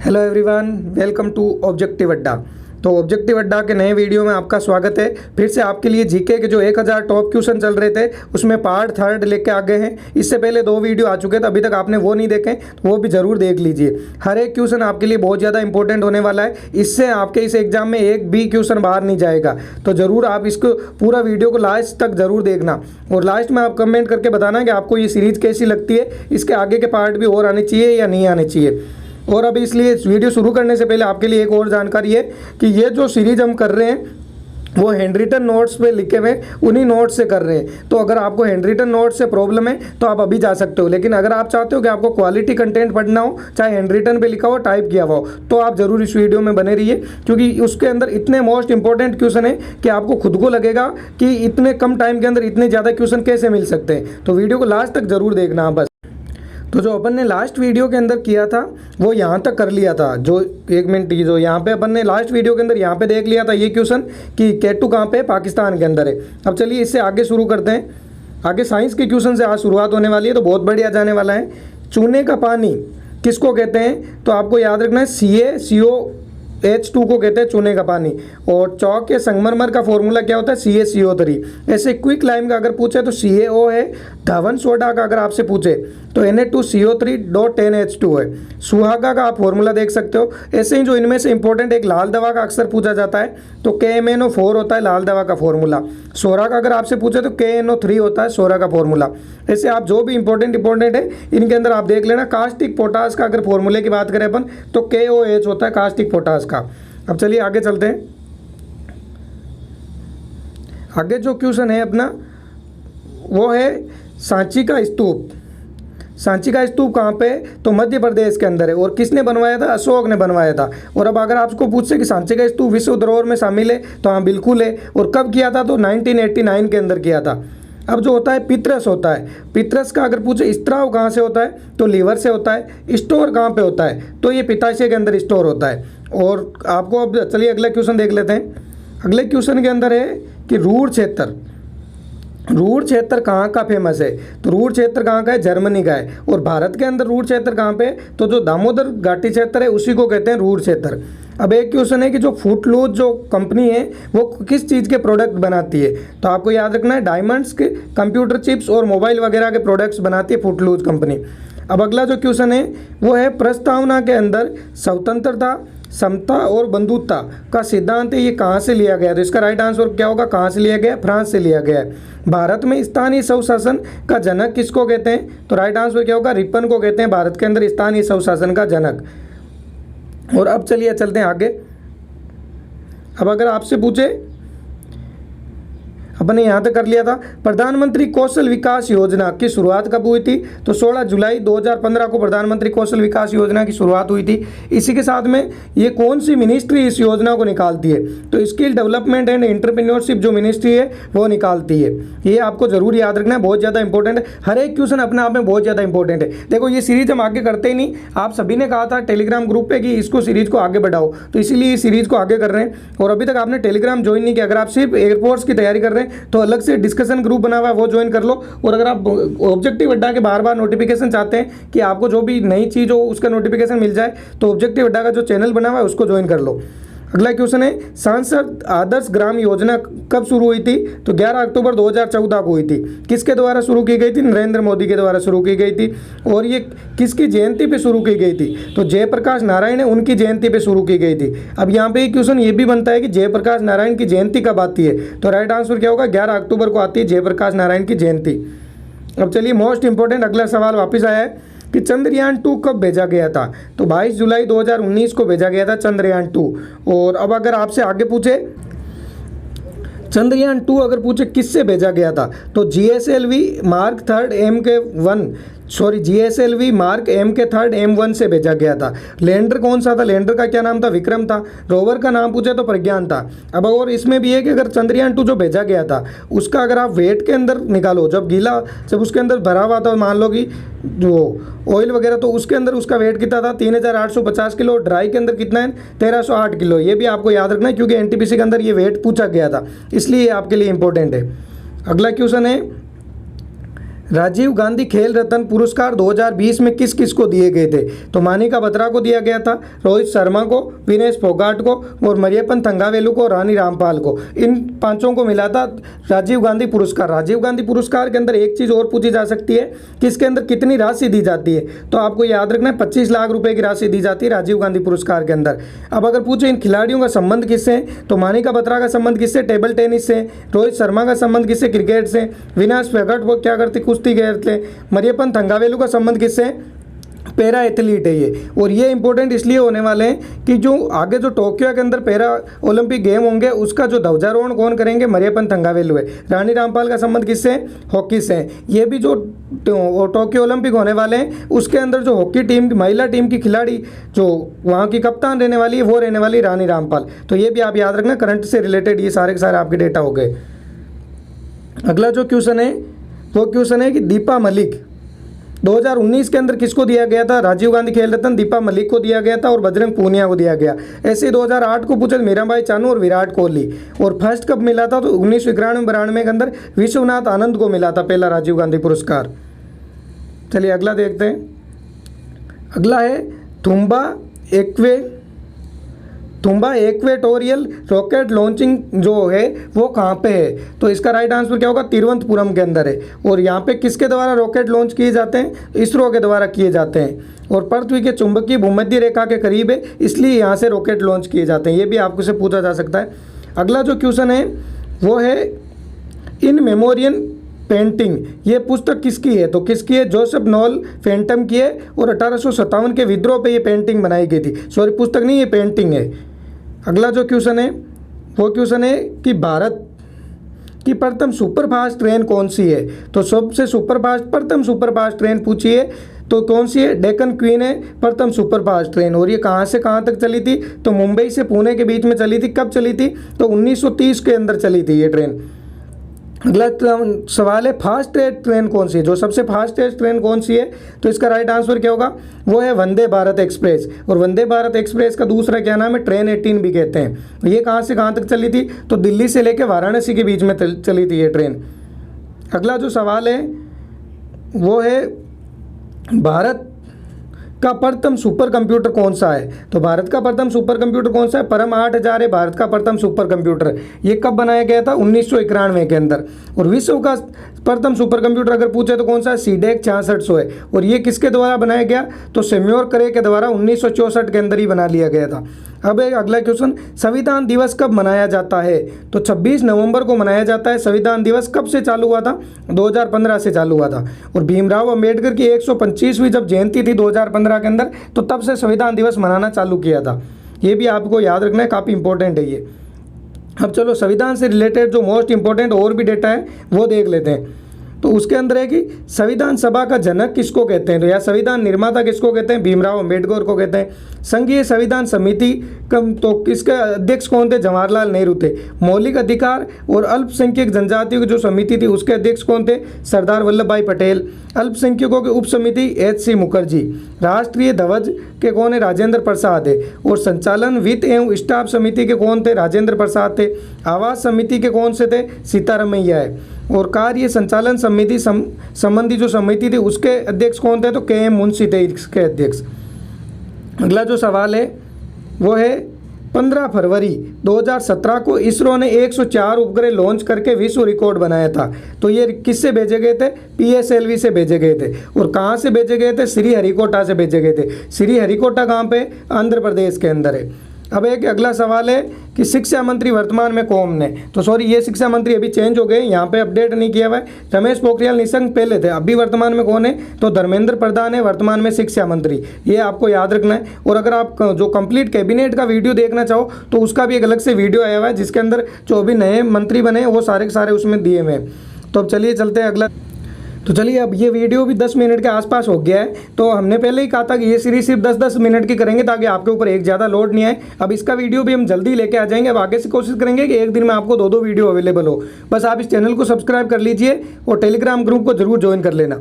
Hello everyone, welcome to objective Adda. तो objective अड्डा के नए वीडियो में आपका स्वागत है। फिर से आपके लिए जीके के जो 1000 टॉप क्वेश्चन चल रहे थे उसमें पार्ट 3 लेके आ गए हैं। इससे पहले 2 वीडियो आ चुके थे, अभी तक आपने वो नहीं देखे तो वो भी ज़रूर देख लीजिए। हर एक क्वेश्चन आपके लिए बहुत ज़्यादा इंपॉर्टेंट होने वाला है। इससे आपके इस एग्जाम में एक भी क्वेश्चन बाहर नहीं जाएगा। तो ज़रूर आप इसको पूरा वीडियो को लास्ट तक ज़रूर देखना और लास्ट में आप कमेंट करके बताना कि आपको ये सीरीज़ कैसी लगती है, इसके आगे के पार्ट भी और आने चाहिए या नहीं आने चाहिए। और अभी इसलिए इस वीडियो शुरू करने से पहले आपके लिए एक और जानकारी है कि ये जो सीरीज हम कर रहे हैं वो हैंड रिटन नोट्स पे लिखे हुए उन्हीं नोट्स से कर रहे हैं। तो अगर आपको हैंड रिटन नोट्स से प्रॉब्लम है तो आप अभी जा सकते हो, लेकिन अगर आप चाहते हो कि आपको क्वालिटी कंटेंट पढ़ना हो, चाहे हैंड रिटन पे लिखा हो टाइप किया हुआ हो, तो आप ज़रूर इस वीडियो में बने रहिए, क्योंकि उसके अंदर इतने मोस्ट इंपॉर्टेंट क्वेश्चन है कि आपको खुद को लगेगा कि इतने कम टाइम के अंदर इतने ज़्यादा क्वेश्चन कैसे मिल सकते हैं। तो वीडियो को लास्ट तक ज़रूर देखना आप बस। तो जो अपन ने लास्ट वीडियो के अंदर किया था वो यहाँ तक कर लिया था। जो 1 मिनट जो यहाँ पे अपन ने लास्ट वीडियो के अंदर यहाँ पे देख लिया था ये क्वेश्चन कि केटू कहाँ पे, पाकिस्तान के अंदर है। अब चलिए इससे आगे शुरू करते हैं। आगे साइंस के क्वेश्चन से आज शुरुआत होने वाली है, तो बहुत बढ़िया जाने वाला है। चूने का पानी किसको कहते हैं? तो आपको याद रखना है CaCO2 को कहते हैं चूने का पानी। और चौक या संगमरमर का फॉर्मूला क्या होता है? CaCO3। ऐसे क्विक लाइम का अगर पूछे तो CaO है। धावन सोडा का अगर आपसे पूछे तो Na2CO3.10H2 है। सुहागा का आप फॉर्मूला देख सकते हो। ऐसे ही जो इनमें से इंपॉर्टेंट एक लाल दवा का अक्सर पूछा जाता है तो KMNO4 होता है लाल दवा का फॉर्मूला। सोरा का अगर आपसे पूछे तो KNO3 होता है सोरा का फॉर्मूला। ऐसे आप जो भी इंपॉर्टेंट है इनके अंदर आप देख लेना। कास्टिक पोटास का अगर फॉर्मूले की बात करें अपन तो KOH होता है कास्टिक पोटास का। अब चलिए आगे चलते हैं। आगे जो क्वेश्चन है अपना वो है सांची का स्तूप। सांची का स्तूप कहाँ पे? तो मध्य प्रदेश के अंदर है। और किसने बनवाया था? अशोक ने बनवाया था। और अब अगर आपको पूछे कि सांची का स्तूप विश्व धरोहर में शामिल है तो हाँ बिल्कुल है। और कब किया था? तो 1989 के अंदर किया था। अब जो होता है पितरस होता है। पितरस का अगर पूछे स्त्राव कहाँ से होता है तो लीवर से होता है। स्टोर कहाँ पे होता है तो ये पित्ताशय के अंदर स्टोर होता है। और आपको अब चलिए अगला क्वेश्चन देख लेते हैं। अगले क्वेश्चन के अंदर है कि रूर क्षेत्र कहाँ का फेमस है? तो रूर क्षेत्र कहाँ का है? जर्मनी का है। और भारत के अंदर रूर क्षेत्र कहाँ पे? तो जो दामोदर घाटी क्षेत्र है उसी को कहते हैं रूर क्षेत्र। अब एक क्वेश्चन है कि जो फुटलूज जो कंपनी है वो किस चीज़ के प्रोडक्ट बनाती है? तो आपको याद रखना है डायमंड्स के, कंप्यूटर चिप्स और मोबाइल वगैरह के प्रोडक्ट्स बनाती है फुटलूज कंपनी। अब अगला जो क्वेश्चन है वो है प्रस्तावना के अंदर स्वतंत्रता, समता और बंधुता का सिद्धांत है, ये कहाँ से लिया गया? तो इसका राइट आंसर क्या होगा? कहाँ से लिया गया? फ्रांस से लिया गया है। भारत में स्थानीय स्वशासन का जनक किसको कहते हैं? तो राइट आंसर क्या होगा? रिपन को कहते हैं भारत के अंदर स्थानीय स्वशासन का जनक। और अब चलिए चलते हैं आगे। अब अगर आपसे पूछे, अपन ने यहाँ तक कर लिया था, प्रधानमंत्री कौशल विकास योजना की शुरुआत कब हुई थी? तो 16 जुलाई 2015 को प्रधानमंत्री कौशल विकास योजना की शुरुआत हुई थी। इसी के साथ में ये कौन सी मिनिस्ट्री इस योजना को निकालती है? तो स्किल डेवलपमेंट एंड एंटरप्रेन्योरशिप जो मिनिस्ट्री है वो निकालती है। ये आपको जरूर याद रखना है, बहुत ज़्यादा इंपॉर्टेंट है। हर एक क्वेश्चन अपने आप में बहुत ज़्यादा इंपॉर्टेंट है। देखो ये सीरीज हम आगे करते ही नहीं, आप सभी ने कहा था टेलीग्राम ग्रुप पे कि इसको सीरीज को आगे बढ़ाओ, तो इसीलिए इस सीरीज को आगे कर रहे हैं। और अभी तक आपने टेलीग्राम ज्वाइन नहीं किया, अगर आप सिर्फ एयरफोर्स की तैयारी कर रहे हैं तो अलग से डिस्कशन ग्रुप बना हुआ है वो ज्वाइन कर लो। और अगर आप ऑब्जेक्टिव अड्डा के बार बार नोटिफिकेशन चाहते हैं कि आपको जो भी नई चीज़ हो उसका नोटिफिकेशन मिल जाए तो ऑब्जेक्टिव अड्डा का जो चैनल बना हुआ है उसको ज्वाइन कर लो। अगला क्वेश्चन है सांसद आदर्श ग्राम योजना कब शुरू हुई थी? तो 11 अक्टूबर 2014 को हुई थी। किसके द्वारा शुरू की गई थी? नरेंद्र मोदी के द्वारा शुरू की गई थी। और ये किसकी जयंती पे शुरू की गई थी? तो जयप्रकाश नारायण है, उनकी जयंती पे शुरू की गई थी। अब यहाँ पे एक क्वेश्चन ये भी बनता है कि जयप्रकाश नारायण की जयंती कब आती है? तो राइट आंसर क्या होगा? 11 अक्टूबर को आती है जयप्रकाश नारायण की जयंती। अब चलिए मोस्ट इंपॉर्टेंट अगला सवाल वापस आया है कि चंद्रयान 2 कब भेजा गया था? तो 22 जुलाई 2019 को भेजा गया था चंद्रयान 2। और अब अगर आपसे आगे पूछे चंद्रयान 2 अगर पूछे किससे भेजा गया था तो GSLV मार्क 3 M1 से भेजा गया था। लैंडर कौन सा था? लैंडर का क्या नाम था? विक्रम था। रोवर का नाम पूछे तो प्रज्ञान था। अब और इसमें भी है कि अगर चंद्रयान 2 जो भेजा गया था उसका अगर आप वेट के अंदर निकालो, जब उसके अंदर भरा हुआ था, मान लो कि जो ऑयल वगैरह, तो उसके अंदर उसका वेट कितना था? 3850 किलो। ड्राई के अंदर कितना है? 1308 किलो। ये भी आपको याद रखना है क्योंकि NTPC के अंदर ये वेट पूछा गया था, इसलिए ये आपके लिए इंपॉर्टेंट है। अगला क्वेश्चन है राजीव गांधी खेल रत्न पुरस्कार 2020 में किस किस को दिए गए थे? तो मानिका बत्रा को दिया गया था, रोहित शर्मा को, विनेश फोगाट को और मरियप्पन थंगावेलु को, रानी रामपाल को। इन पांचों को मिला था राजीव गांधी पुरस्कार। राजीव गांधी पुरस्कार के अंदर एक चीज़ और पूछी जा सकती है कि इसके अंदर कितनी राशि दी जाती है। तो आपको याद रखना है 25 लाख रुपए की राशि दी जाती है राजीव गांधी पुरस्कार के अंदर। अब अगर पूछे इन खिलाड़ियों का संबंध किससे है, तो मानिका बत्रा का संबंध किससे? टेबल टेनिस से। रोहित शर्मा का संबंध किससे? क्रिकेट से। विनेश फोगाट वो क्या करते? कुश्ती खेलते। मरियप्पन थंगावेलु का संबंध किससे? पैरा एथलीट है ये। और ये इंपॉर्टेंट इसलिए होने वाले हैं कि जो आगे जो टोक्यो के अंदर पैरा ओलंपिक गेम होंगे उसका जो ध्वजारोहण कौन करेंगे? मरियप्पन थंगावेलु है। रानी रामपाल का संबंध किससे? हॉकी से। ये भी जो टोक्यो ओलंपिक होने वाले हैं उसके अंदर जो हॉकी टीम, महिला टीम की खिलाड़ी जो वहाँ की कप्तान रहने वाली है वो रहने वाली रानी रामपाल। तो ये भी आप याद रखना, करंट से रिलेटेड ये सारे के सारे आपके डेटा हो गए। अगला जो क्वेश्चन है वो क्वेश्चन है कि दीपा मलिक 2019 के अंदर किसको दिया गया था? राजीव गांधी खेल रत्न दीपा मलिक को दिया गया था और बजरंग पूनिया को दिया गया। ऐसे ही 2008 को पूछा मीराबाई चानू और विराट कोहली। और फर्स्ट कब मिला था? तो 1991-92 के अंदर विश्वनाथ आनंद को मिला था पहला राजीव गांधी पुरस्कार। चलिए अगला देखते हैं। अगला है तुम्बा एक्वेटोरियल रॉकेट लॉन्चिंग जो है वो कहाँ पे है? तो इसका राइट आंसर क्या होगा? तिरुवनंतपुरम के अंदर है। और यहाँ पे किसके द्वारा रॉकेट लॉन्च किए जाते हैं? इसरो के द्वारा किए जाते हैं। और पृथ्वी के चुंबकीय भूमध्य रेखा के करीब है, इसलिए यहाँ से रॉकेट लॉन्च किए जाते हैं। ये भी आपको से पूछा जा सकता है। अगला जो क्वेश्चन है वो है इन मेमोरियन पेंटिंग, ये पुस्तक किसकी है? तो किसकी है? जोसेफ नॉल फैंटम की है। और 1857 के विद्रोह पे ये पेंटिंग बनाई गई थी। सॉरी, पुस्तक नहीं, ये पेंटिंग है। अगला जो क्वेश्चन है वो क्वेश्चन है कि भारत की प्रथम सुपरफास्ट ट्रेन कौन सी है? तो सबसे प्रथम सुपरफास्ट ट्रेन पूछी है तो कौन सी है? डेक्कन क्वीन है प्रथम सुपरफास्ट ट्रेन। और ये कहाँ से कहाँ तक चली थी? तो मुंबई से पुणे के बीच में चली थी। कब चली थी? तो 1930 के अंदर चली थी ये ट्रेन। अगला सवाल है फास्टेस्ट ट्रेन कौन सी है? जो सबसे फास्टेस्ट ट्रेन कौन सी है? तो इसका राइट आंसर क्या होगा? वो है वंदे भारत एक्सप्रेस। और वंदे भारत एक्सप्रेस का दूसरा क्या नाम है? ट्रेन 18 भी कहते हैं। ये कहाँ से कहाँ तक चली थी? तो दिल्ली से लेकर वाराणसी के बीच में चली थी ये ट्रेन। अगला जो सवाल है वो है भारत का प्रथम सुपर कंप्यूटर कौन सा है? तो भारत का प्रथम सुपर कंप्यूटर कौन सा है? परम 8000 है भारत का प्रथम सुपर कंप्यूटर। ये कब बनाया गया था? 1991 के अंदर। और विश्व का प्रथम सुपर कंप्यूटर अगर पूछे तो कौन सा है? सीडेक 6600 है। और ये किसके द्वारा बनाया गया? तो सेम्योर करे के द्वारा 1964 के अंदर ही बना लिया गया था। अब एक अगला क्वेश्चन, संविधान दिवस कब मनाया जाता है? तो 26 नवंबर को मनाया जाता है। संविधान दिवस कब से चालू हुआ था? 2015 से चालू हुआ था। और भीमराव अंबेडकर की 125वीं जब जयंती थी 2015 के अंदर, तो तब से संविधान दिवस मनाना चालू किया था। ये भी आपको याद रखना है, काफ़ी इंपॉर्टेंट है ये। अब चलो संविधान से रिलेटेड जो मोस्ट इंपॉर्टेंट और भी डेटा है वो देख लेते हैं। तो उसके अंदर है कि संविधान सभा का जनक किसको कहते हैं? तो या संविधान निर्माता किसको कहते हैं? भीमराव अंबेडकर को कहते हैं। संघीय संविधान समिति तो किसके अध्यक्ष कौन थे? जवाहरलाल नेहरू थे। मौलिक अधिकार और अल्पसंख्यक जनजातियों की जो समिति थी उसके अध्यक्ष कौन थे? सरदार वल्लभ भाई पटेल। अल्पसंख्यकों की उप समिति HC मुखर्जी। राष्ट्रीय ध्वज के कौन है? राजेंद्र प्रसाद है। और संचालन वित्त एवं स्टाफ समिति के कौन थे? राजेंद्र प्रसाद थे। आवास समिति के कौन से थे? सीतारमैया है। और कार्य संचालन समिति संबंधी जो समिति थी उसके अध्यक्ष कौन थे? तो KM मुंशी थे इसके अध्यक्ष। अगला जो सवाल है वो है 15 फरवरी 2017 को इसरो ने 104 उपग्रह लॉन्च करके विश्व रिकॉर्ड बनाया था। तो ये किससे भेजे गए थे? PSLV से भेजे गए थे। और कहाँ से भेजे गए थे? श्रीहरिकोटा से भेजे गए थे। श्रीहरिकोटा कहाँ पे? आंध्र प्रदेश के अंदर है। अब एक अगला सवाल है कि शिक्षा मंत्री वर्तमान में कौन है? तो सॉरी, ये शिक्षा मंत्री अभी चेंज हो गए, यहाँ पे अपडेट नहीं किया हुआ है। रमेश पोखरियाल निशंक पहले थे, अभी वर्तमान में कौन है? तो धर्मेंद्र प्रधान है वर्तमान में शिक्षा मंत्री। ये आपको याद रखना है। और अगर आप जो कंप्लीट कैबिनेट का वीडियो देखना चाहो तो उसका भी एक अलग से वीडियो आया हुआ है जिसके अंदर जो अभी नए मंत्री बने वो सारे के सारे उसमें दिए हुए हैं। तो अब चलिए चलते हैं अगला। तो चलिए, अब ये वीडियो भी 10 मिनट के आसपास हो गया है। तो हमने पहले ही कहा था कि ये सीरीज सिर्फ 10-10 मिनट की करेंगे ताकि आपके ऊपर एक ज़्यादा लोड नहीं आए। अब इसका वीडियो भी हम जल्दी लेके आ जाएंगे। अब आगे से कोशिश करेंगे कि एक दिन में आपको 2-2 वीडियो अवेलेबल हो। बस आप इस चैनल को सब्सक्राइब कर लीजिए और टेलीग्राम ग्रुप को जरूर ज्वाइन कर लेना।